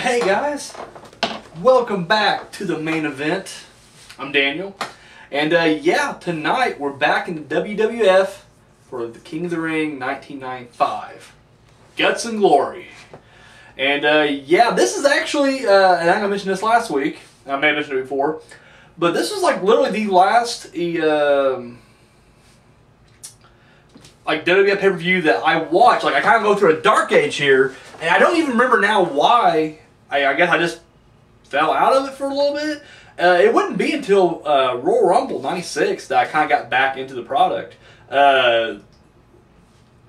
Hey guys, welcome back to the main event. I'm Daniel, and yeah, tonight we're back in the WWF for the King of the Ring 1995, Guts and Glory. And yeah, this is actually, and I think I mentioned this last week, I may have mentioned it before, but this was like literally the last like WWF pay-per-view that I watched. Like I kind of go through a dark age here, and I don't even remember now why. I guess I just fell out of it for a little bit. It wouldn't be until Royal Rumble '96 that I kind of got back into the product. I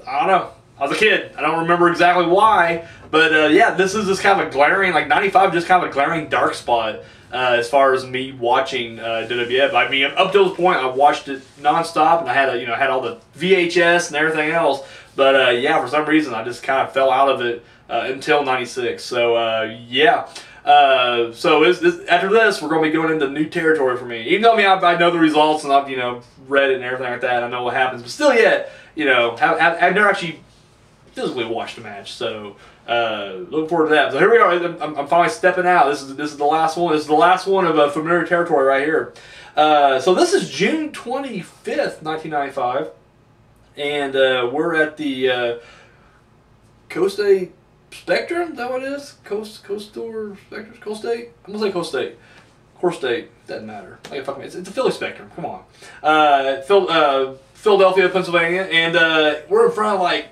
don't know. I was a kid. I don't remember exactly why, but yeah, this is just kind of a glaring, like '95, just kind of a glaring dark spot as far as me watching WWF. I mean, up to this point, I watched it nonstop, and I had had all the VHS and everything else. But yeah, for some reason, I just kind of fell out of it until '96. So yeah. So after this, we're going to be going into new territory for me. Even though I know the results and I've read it and everything like that, I know what happens. But still, yet I've never actually physically watched a match. So looking forward to that. So here we are. I'm finally stepping out. This is the last one. This is the last one of familiar territory right here. So this is June 25th, 1995, and we're at the Coast State Spectrum. Is that what it is? Coast Store Spectrum? Coast State? I'm gonna say Coast State. Core State, doesn't matter. It's a Philly Spectrum. Come on. Philadelphia, Pennsylvania, and we're in front of like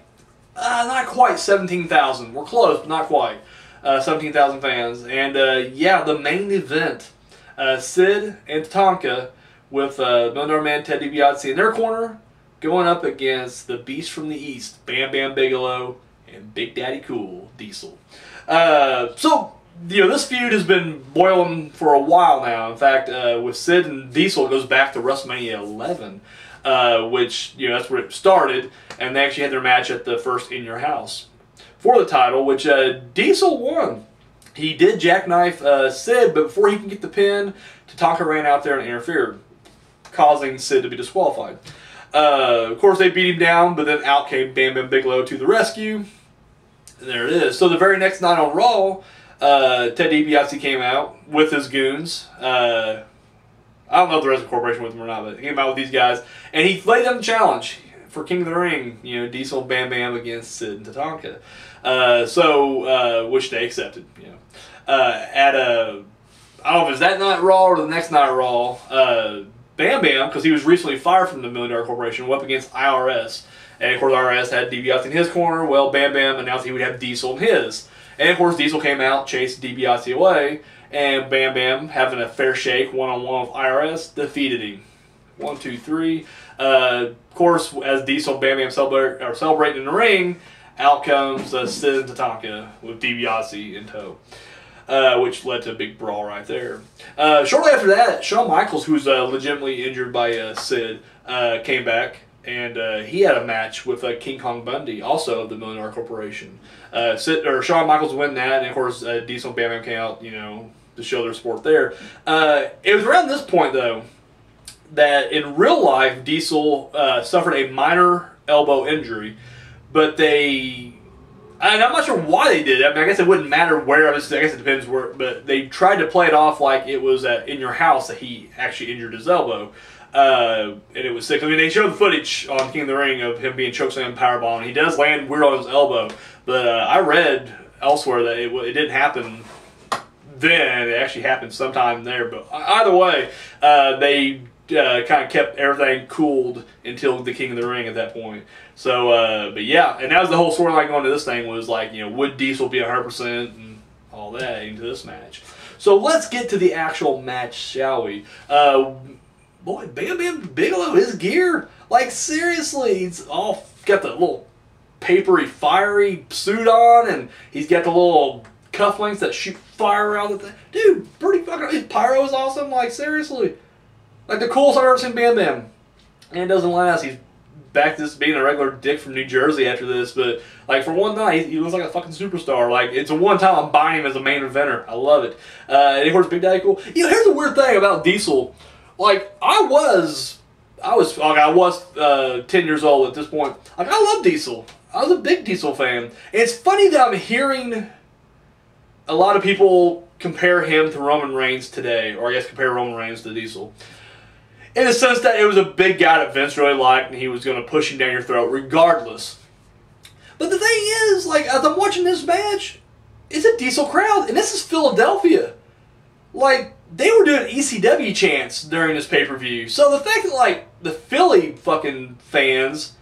not quite 17,000. We're close, but not quite. 17,000 fans, and yeah, the main event. Sid and Tatanka with Million Man Ted DiBiase in their corner, going up against the Beast from the East, Bam Bam Bigelow and Big Daddy Cool, Diesel. So, this feud has been boiling for a while now. In fact, with Sid and Diesel, it goes back to WrestleMania 11, which, that's where it started, and they actually had their match at the first In Your House for the title, which Diesel won. He did jackknife Sid, but before he can get the pin, Tatanka ran out there and interfered, causing Sid to be disqualified. Of course, they beat him down, but then out came Bam Bam Bigelow to the rescue. And there it is. So the very next night on Raw, Ted DiBiase came out with his goons. I don't know if the rest of the corporation with him or not, but he came out with these guys. And he laid down the challenge for King of the Ring, Diesel Bam Bam against Sid and Tatanka. Which they accepted, I don't know if it was that night Raw or the next night Raw, Bam Bam, because he was recently fired from the $1 Million Corporation, went up against IRS. And of course, IRS had DiBiase in his corner. Well, Bam Bam announced he would have Diesel in his. And of course, Diesel came out, chased DiBiase away, and Bam Bam, having a fair shake one-on-one with IRS, defeated him. 1, 2, 3. Of course, as Diesel and Bam Bam celebrating in the ring, out comes Sid and Tatanka with DiBiase in tow. Which led to a big brawl right there. Shortly after that, Shawn Michaels, who's legitimately injured by Sid, came back, and he had a match with King Kong Bundy, also of the $1 Million Corporation. Shawn Michaels won that, and of course Diesel and Bam Bam came out, to show their support there. It was around this point, though, that in real life, Diesel suffered a minor elbow injury, but and I'm not sure why they did it. I mean, I guess it wouldn't matter where. I guess it depends where. But they tried to play it off like it was In Your House that he actually injured his elbow, and it was sick. I mean, they showed the footage on King of the Ring of him being chokeslam powerbomb. He does land weird on his elbow, but I read elsewhere that it didn't happen then. It actually happened sometime there. But either way, they kind of kept everything cooled until the King of the Ring at that point. So, but yeah, and that was the whole storyline going to this thing was like, would Diesel be 100% and all that into this match. So let's get to the actual match, shall we? Boy, Bam Bam Bigelow, his gear, like seriously, he's all got the little papery, fiery suit on, and he's got the little cufflinks that shoot fire around the thing. Dude, pretty fucking, his pyro is awesome, like seriously. Like the coolest I've ever seen Bam Bam. And it doesn't last. He's back to just being a regular dick from New Jersey after this. But like for one night, he looks like a fucking superstar. Like it's a one time I'm buying him as a main eventer. I love it. And of course, Big Daddy Cool. Here's the weird thing about Diesel. Like I was 10 years old at this point. Like I love Diesel. I was a big Diesel fan. And it's funny that I'm hearing a lot of people compare him to Roman Reigns today, or I guess compare Roman Reigns to Diesel. In the sense that it was a big guy that Vince really liked, and he was going to push him down your throat regardless. But the thing is, like, as I'm watching this match, it's a Diesel crowd, and this is Philadelphia. Like, they were doing ECW chants during this pay-per-view. So the fact that, like, the Philly fucking fans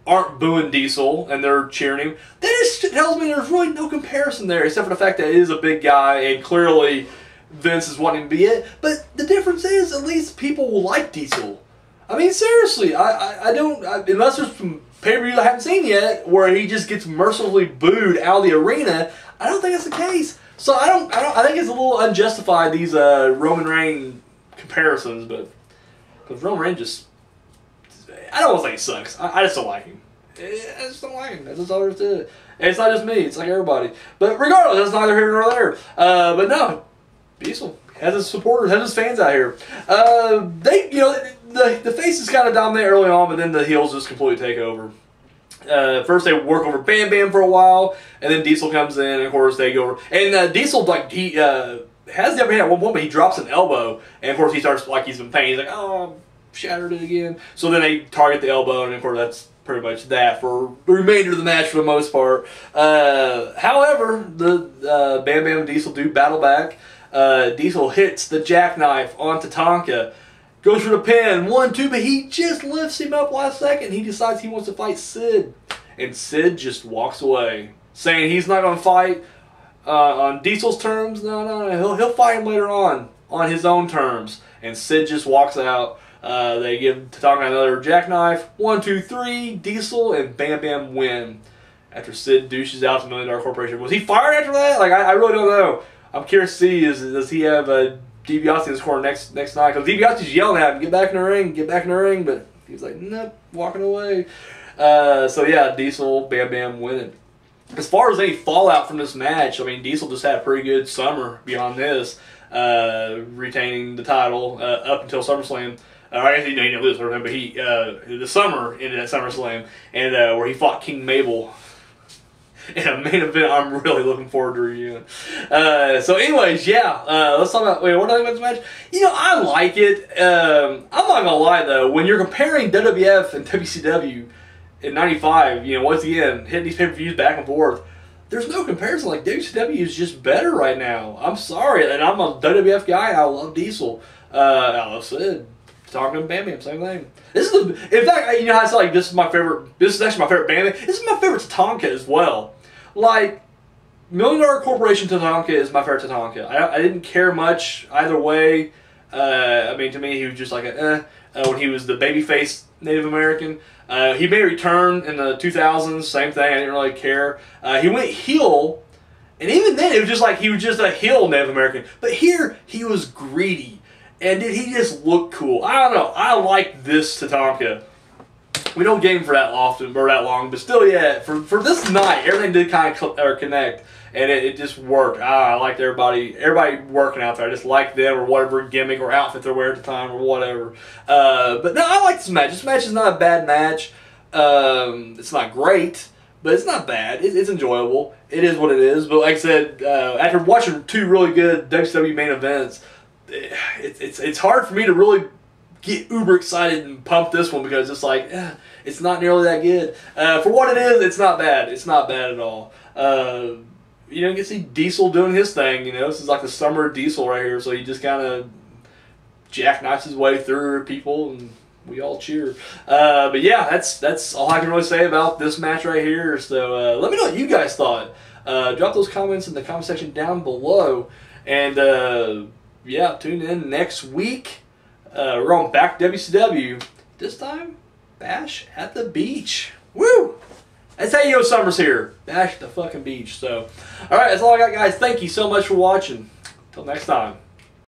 aren't booing Diesel and they're cheering him, that just tells me there's really no comparison there, except for the fact that it is a big guy, and clearly Vince is wanting to be it. But the difference is, at least people will like Diesel. I mean, seriously, I don't, unless there's some pay-per-view I haven't seen yet, where he just gets mercilessly booed out of the arena, I don't think that's the case. So I think it's a little unjustified, these Roman Reigns comparisons, but because Roman Reigns just, I don't want to say he sucks. I just don't like him. I just don't like him. That's just all there is to it. And it's not just me. It's like everybody. But regardless, that's neither here nor there. But no, Diesel has his supporters, has his fans out here. They, you know, the faces kind of dominate early on, but then the heels just completely take over. First they work over Bam Bam for a while, and then Diesel comes in, and of course they go over. And Diesel, like, he has the upper hand at one point, but he drops an elbow, and of course he starts, like, he's in pain. He's like, oh, shattered it again. So then they target the elbow, and of course that's pretty much that for the remainder of the match for the most part. However, the Bam Bam and Diesel do battle back. Diesel hits the jackknife on Tatanka, goes for the pin, 1-2, but he just lifts him up last second. He decides he wants to fight Sid, and Sid just walks away, saying he's not going to fight on Diesel's terms. No, he'll fight him later on his own terms. And Sid just walks out. They give Tatanka another jackknife. 1, 2, 3. Diesel and Bam Bam win. After Sid douches out to $1 Million Corporation. Was he fired after that? Like, I really don't know. I'm curious to see, does he have DiBiase in his corner next night? Because DiBiase's yelling at him, get back in the ring, get back in the ring. But he's like, nope, walking away. So yeah, Diesel, Bam Bam winning. As far as any fallout from this match, I mean, Diesel just had a pretty good summer beyond this, retaining the title up until SummerSlam. I guess he didn't lose, but the summer ended at SummerSlam, and where he fought King Mabel in a main event I'm really looking forward to reviewing. So anyways, yeah, let's talk about, what do I think about this match? You know, I like it. I'm not going to lie, though, when you're comparing WWF and WCW in 95, you know, once again, hitting these pay-per-views back and forth, there's no comparison. Like, WCW is just better right now. I'm sorry, and I'm a WWF guy. I love Diesel. I love Sid. Talking to Bam Bam, same thing. This is in fact, you know how I said, like, this is my favorite. This is actually my favorite Bam Bam. This is my favorite Tatanka as well. Like, $1 Million Corporation Tatanka is my favorite Tatanka. I didn't care much either way. I mean, to me, he was just like when he was the babyface Native American. He may return in the 2000s. Same thing. I didn't really care. He went heel, and even then, it was just like he was just a heel Native American. But here, he was greedy. And did he just look cool? I don't know. I like this Tatanka. We don't game for that often or that long, but still, yeah. For this night, everything did kind of connect, and it just worked. I liked everybody working out there. I just liked them or whatever gimmick or outfit they're wearing at the time or whatever. But no, I like this match. This match is not a bad match. It's not great, but it's not bad. It's enjoyable. It is what it is. But like I said, after watching two really good WCW main events, it's hard for me to really get uber excited and pump this one because it's like, it's not nearly that good. For what it is, it's not bad. It's not bad at all. You know, you can see Diesel doing his thing. You know, this is like the summer of Diesel right here. So he just kind of jackknifes his way through people, and we all cheer. But yeah, that's all I can really say about this match right here. So let me know what you guys thought. Drop those comments in the comment section down below, and yeah, tune in next week. We're on back to WCW. This time, Bash at the Beach. Woo! That's how you know summer's here. Bash at the fucking beach. So, alright, that's all I got, guys. Thank you so much for watching. Until next time.